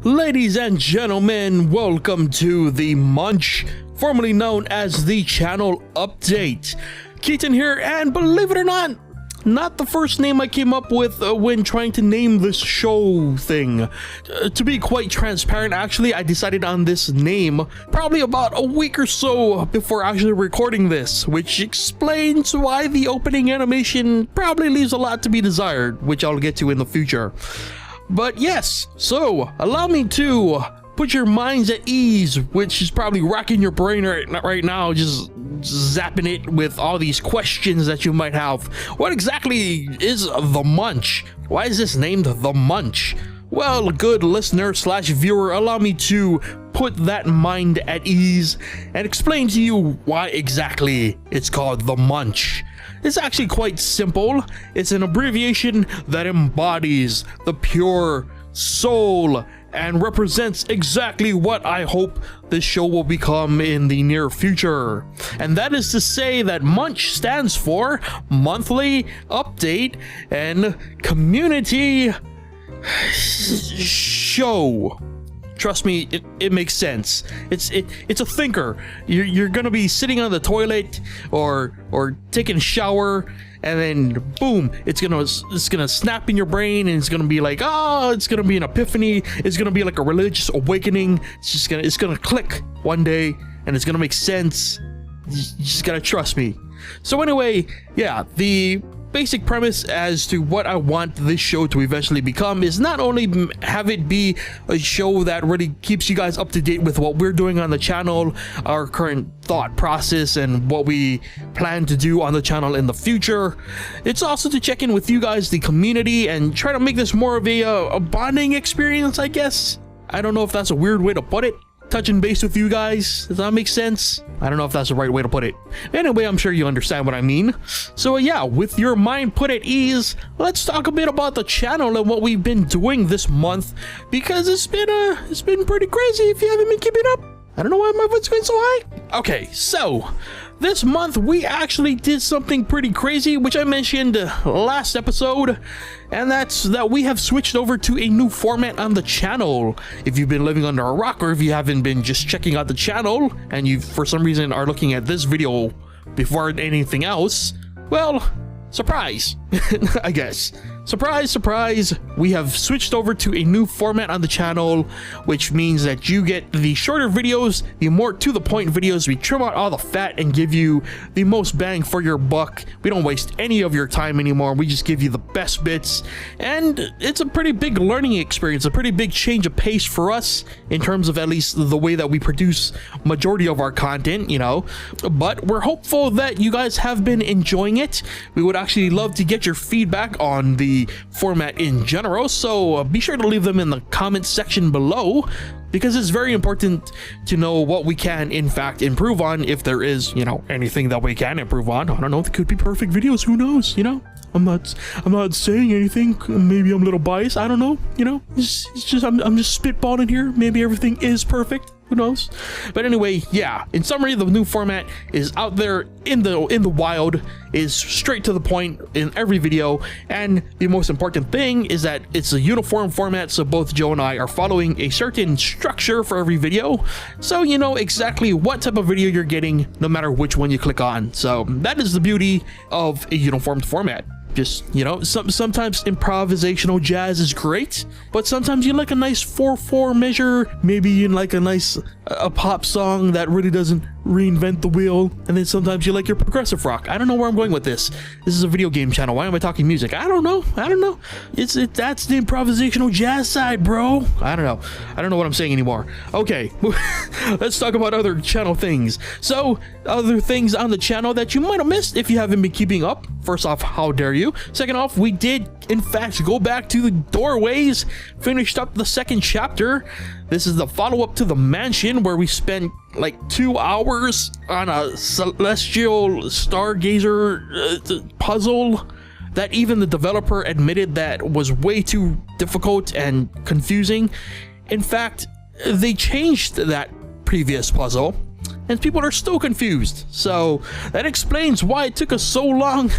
Ladies and gentlemen, welcome to the MUNCH, formerly known as the channel update. Keaton here, and believe it or not the first name I came up with when trying to name this show thing. To be quite transparent, actually, I decided on this name probably about a week or so before actually recording this, which explains why the opening animation probably leaves a lot to be desired, which I'll get to in the future. But yes, so allow me to put your minds at ease, which is probably racking your brain right now, just zapping it with all these questions that you might have. What exactly is the MUNCH? Why is this named the MUNCH? Well, good listener slash viewer, allow me to put that mind at ease and explain to you why exactly it's called the MUNCH. It's actually quite simple. It's an abbreviation that embodies the pure soul and represents exactly what I hope this show will become in the near future. And that is to say that MUNCH stands for Monthly Update and Community Show. Trust me, it makes sense. It's a thinker. You're gonna be sitting on the toilet or taking a shower, and then boom, it's gonna snap in your brain, and it's gonna be like, oh, it's gonna be an epiphany. It's gonna be like a religious awakening. It's gonna click one day, and it's gonna make sense. You just gotta trust me. So anyway, yeah, the basic premise as to what I want this show to eventually become is not only have it be a show that really keeps you guys up to date with what we're doing on the channel, our current thought process, and what we plan to do on the channel in the future. It's also to check in with you guys, the community, and try to make this more of a bonding experience, I guess. I don't know if that's a weird way to put it. Touching base with you guys, does that make sense? I don't know if that's the right way to put it. Anyway, I'm sure you understand what I mean. So yeah, with your mind put at ease, let's talk a bit about the channel and what we've been doing this month, because it's been pretty crazy if you haven't been keeping up. I don't know why my voice going so high. Okay, so this month we actually did something pretty crazy, which I mentioned last episode, and that's that we have switched over to a new format on the channel. If you've been living under a rock, or if you haven't been just checking out the channel and you for some reason are looking at this video before anything else, well, surprise. I guess. Surprise, surprise, we have switched over to a new format on the channel, which means that you get the shorter videos, the more to the point videos. We trim out all the fat and give you the most bang for your buck. We don't waste any of your time anymore. We just give you the best bits, and it's a pretty big learning experience, a pretty big change of pace for us in terms of at least the way that we produce majority of our content, you know. But we're hopeful that you guys have been enjoying it. We would actually love to get your feedback on the format in general, so be sure to leave them in the comments section below, because it's very important to know what we can in fact improve on, if there is, you know, anything that we can improve on. I don't know, there could be perfect videos, who knows, you know. I'm not saying anything. Maybe I'm a little biased, I don't know, you know. It's just I'm just spitballing here. Maybe everything is perfect, who knows. But anyway, yeah, in summary, the new format is out there in the wild, is straight to the point in every video, and the most important thing is that it's a uniform format, so both Joe and I are following a certain structure for every video, so you know exactly what type of video you're getting no matter which one you click on. So that is the beauty of a uniformed format. Just, you know, sometimes improvisational jazz is great, but sometimes you like a nice 4/4 measure. Maybe you like a nice a pop song that really doesn't reinvent the wheel, and then sometimes you like your progressive rock. I don't know where I'm going with this. This is a video game channel. Why am I talking music? I don't know. That's the improvisational jazz side, bro. I don't know what I'm saying anymore. Okay, let's talk about other channel things. So other things on the channel that you might have missed if you haven't been keeping up. First off, how dare you? Second off, we did in fact go back to the doorways, finished up the second chapter. This is the follow-up to the mansion, where we spent like 2 hours on a celestial stargazer puzzle that even the developer admitted that was way too difficult and confusing. In fact, they changed that previous puzzle and people are still confused. So that explains why it took us so long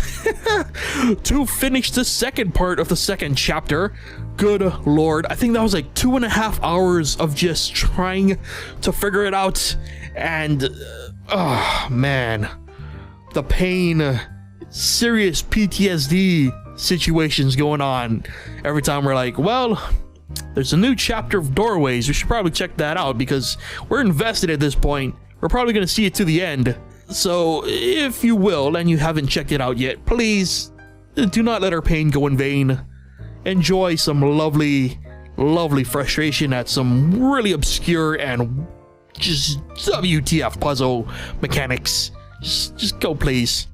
to finish the second part of the second chapter. Good lord, I think that was like 2.5 hours of just trying to figure it out, and oh man, the pain, serious PTSD situations going on every time we're like, well, there's a new chapter of Doorways, we should probably check that out because we're invested at this point. We're probably going to see it to the end. So if you will and you haven't checked it out yet, please do not let our pain go in vain. Enjoy some lovely frustration at some really obscure and just WTF puzzle mechanics. Just go, please.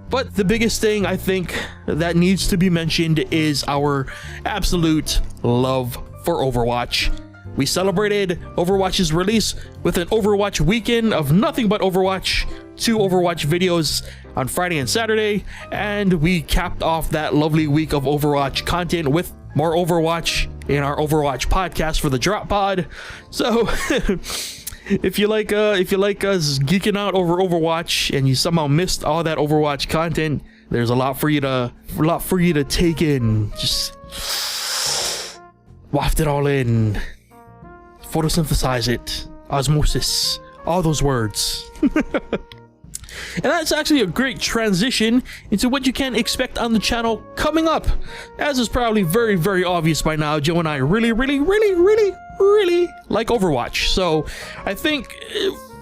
But the biggest thing I think that needs to be mentioned is our absolute love for Overwatch. We celebrated Overwatch's release with an Overwatch weekend of nothing but Overwatch, 2 Overwatch videos on Friday and Saturday, and we capped off that lovely week of Overwatch content with more Overwatch in our Overwatch podcast for the Drop Pod. So if you like us geeking out over Overwatch and you somehow missed all that Overwatch content, there's a lot for you to take in. Just waft it all in. Photosynthesize it, osmosis, all those words. And that's actually a great transition into what you can expect on the channel coming up. As is probably very, very obvious by now, Joe and I really like Overwatch. So I think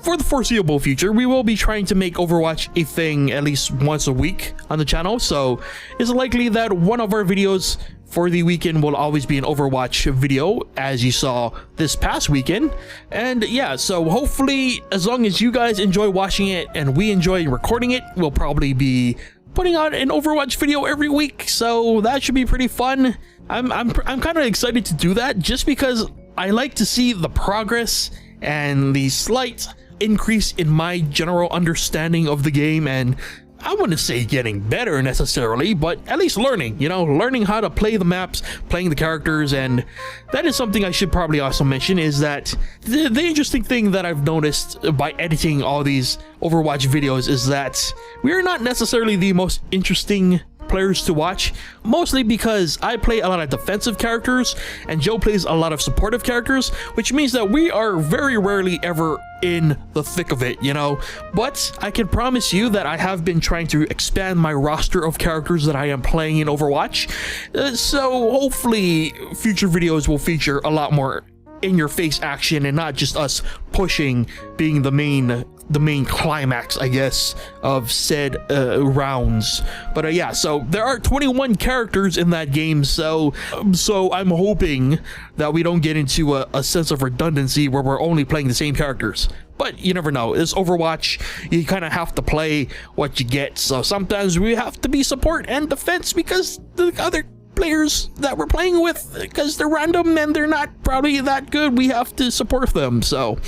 for the foreseeable future, we will be trying to make Overwatch a thing at least once a week on the channel. So it's likely that one of our videos for the weekend will always be an Overwatch video, as you saw this past weekend. And yeah, so hopefully as long as you guys enjoy watching it and we enjoy recording it, we'll probably be putting out an Overwatch video every week, so that should be pretty fun. I'm kind of excited to do that just because I like to see the progress and the slight increase in my general understanding of the game, and I wouldn't say getting better necessarily, but at least learning, learning how to play the maps, playing the characters. And that is something I should probably also mention, is that the interesting thing that I've noticed by editing all these Overwatch videos is that we are not necessarily the most interesting players to watch, mostly because I play a lot of defensive characters and Joe plays a lot of supportive characters, which means that we are very rarely ever in the thick of it, but I can promise you that I have been trying to expand my roster of characters that I am playing in Overwatch, so hopefully future videos will feature a lot more in-your-face action and not just us pushing being the main climax, I guess, of said rounds. But yeah, so there are 21 characters in that game, so I'm hoping that we don't get into a sense of redundancy where we're only playing the same characters. But you never know. It's Overwatch. You kind of have to play what you get. So sometimes we have to be support and defense because the other players that we're playing with, because they're random and they're not probably that good, we have to support them. So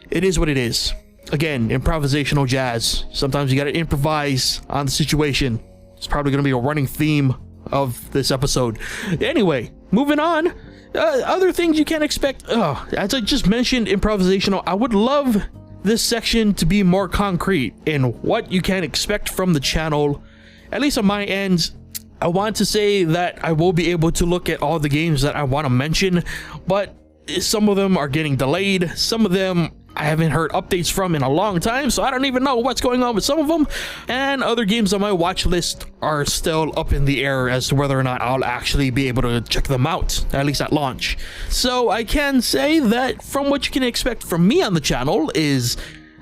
it is what it is. Again, improvisational jazz. Sometimes you gotta improvise on the situation. It's probably gonna be a running theme of this episode. Anyway, moving on. Other things you can expect. As I just mentioned, improvisational. I would love this section to be more concrete in what you can expect from the channel. At least on my end, I want to say that I will be able to look at all the games that I want to mention, but some of them are getting delayed. Some of them I haven't heard updates from in a long time, so I don't even know what's going on with some of them. And other games on my watch list are still up in the air as to whether or not I'll actually be able to check them out, at least at launch. So I can say that from what you can expect from me on the channel is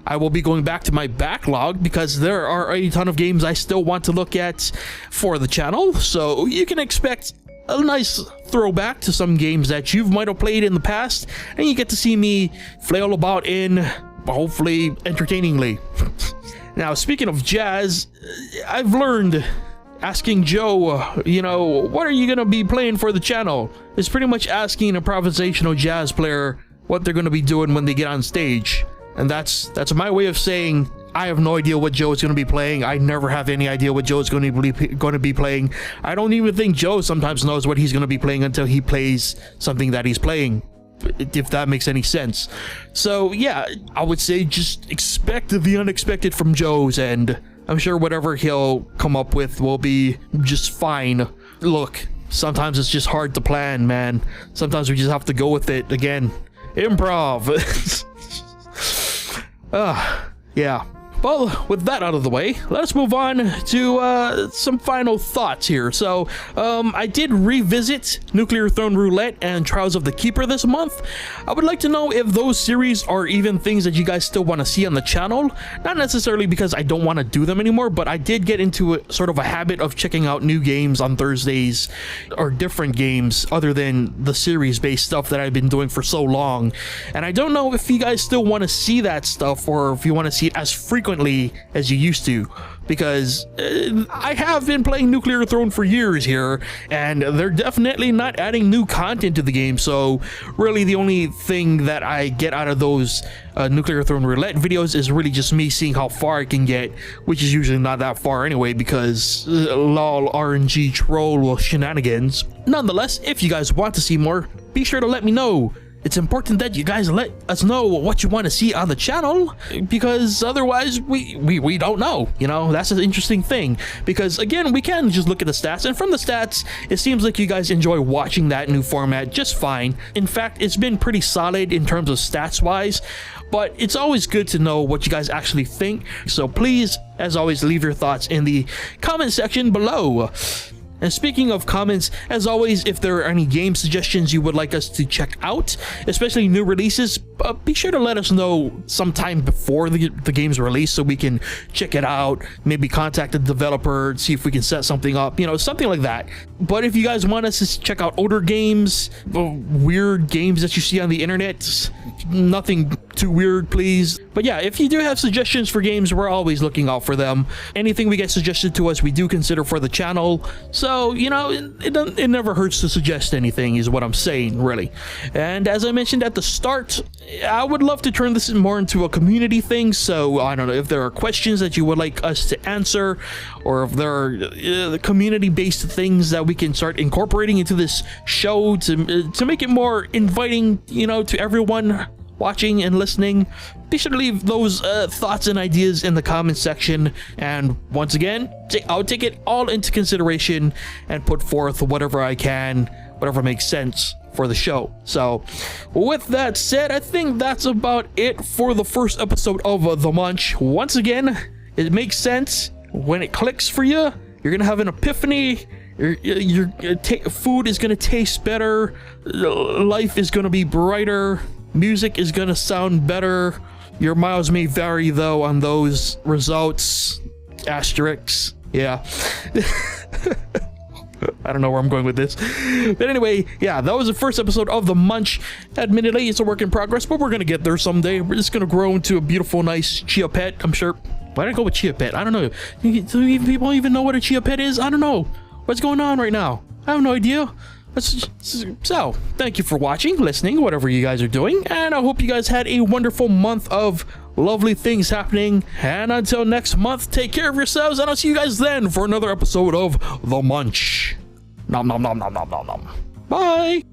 I will be going back to my backlog because there are a ton of games I still want to look at for the channel. So you can expect a nice throwback to some games that you might have played in the past, and you get to see me flail about in, hopefully entertainingly. Now, speaking of jazz, I've learned asking Joe, what are you gonna be playing for the channel? It's pretty much asking an improvisational jazz player what they're gonna be doing when they get on stage. And that's my way of saying I have no idea what Joe is going to be playing. I never have any idea what Joe is going to be playing. I don't even think Joe sometimes knows what he's going to be playing until he plays something that he's playing. if that makes any sense. So yeah, I would say just expect the unexpected from Joe's, and I'm sure whatever he'll come up with will be just fine. Look, sometimes it's just hard to plan, man. Sometimes we just have to go with it. Again, improv. Yeah. Well, with that out of the way, let's move on to some final thoughts here. So, I did revisit Nuclear Throne Roulette and Trials of the Keeper this month. I would like to know if those series are even things that you guys still want to see on the channel. Not necessarily because I don't want to do them anymore, but I did get into sort of a habit of checking out new games on Thursdays, or different games other than the series-based stuff that I've been doing for so long. And I don't know if you guys still want to see that stuff, or if you want to see it as frequently as you used to, because I have been playing Nuclear Throne for years here, and they're definitely not adding new content to the game. So really the only thing that I get out of those Nuclear Throne Roulette videos is really just me seeing how far I can get, which is usually not that far anyway, because lol RNG troll shenanigans. Nonetheless, if you guys want to see more, be sure to let me know. It's important that you guys let us know what you want to see on the channel, because otherwise we don't know. You know, that's an interesting thing, because again, we can just look at the stats, and from the stats it seems like you guys enjoy watching that new format just fine. In fact, it's been pretty solid in terms of stats wise, but it's always good to know what you guys actually think. So please, as always, leave your thoughts in the comment section below. And speaking of comments, as always, if there are any game suggestions you would like us to check out, especially new releases, be sure to let us know sometime before the game's release so we can check it out, maybe contact the developer, see if we can set something up, you know, something like that. But if you guys want us to check out older games, weird games that you see on the internet, nothing too weird, please. But yeah, if you do have suggestions for games, we're always looking out for them. Anything we get suggested to us, we do consider for the channel. So, you know, it never hurts to suggest anything, is what I'm saying, really. And as I mentioned at the start, I would love to turn this more into a community thing. So I don't know if there are questions that you would like us to answer, or if there are community-based things that we can start incorporating into this show to make it more inviting, you know, to everyone watching and listening. Be sure to leave those thoughts and ideas in the comment section, and once again, I'll take it all into consideration and put forth whatever I can, whatever makes sense for the show. So with that said, I think that's about it for the first episode of The Munch. Once again, it makes sense when it clicks for you. You're gonna have an epiphany. Your food is gonna taste better, life is gonna be brighter, music is gonna sound better. Your miles may vary though on those results. Asterisks. Yeah. I don't know where I'm going with this. But anyway, yeah, that was the first episode of The Munch. Admittedly, it's a work in progress, but we're gonna get there someday. We're just gonna grow into a beautiful, nice chia pet, I'm sure. Why did I go with chia pet? I don't know. Do people even know what a chia pet is? I don't know. What's going on right now? I have no idea. So, thank you for watching, listening, whatever you guys are doing, and I hope you guys had a wonderful month of lovely things happening. And until next month, take care of yourselves, and I'll see you guys then for another episode of The Munch. Nom nom nom nom nom nom nom. Bye!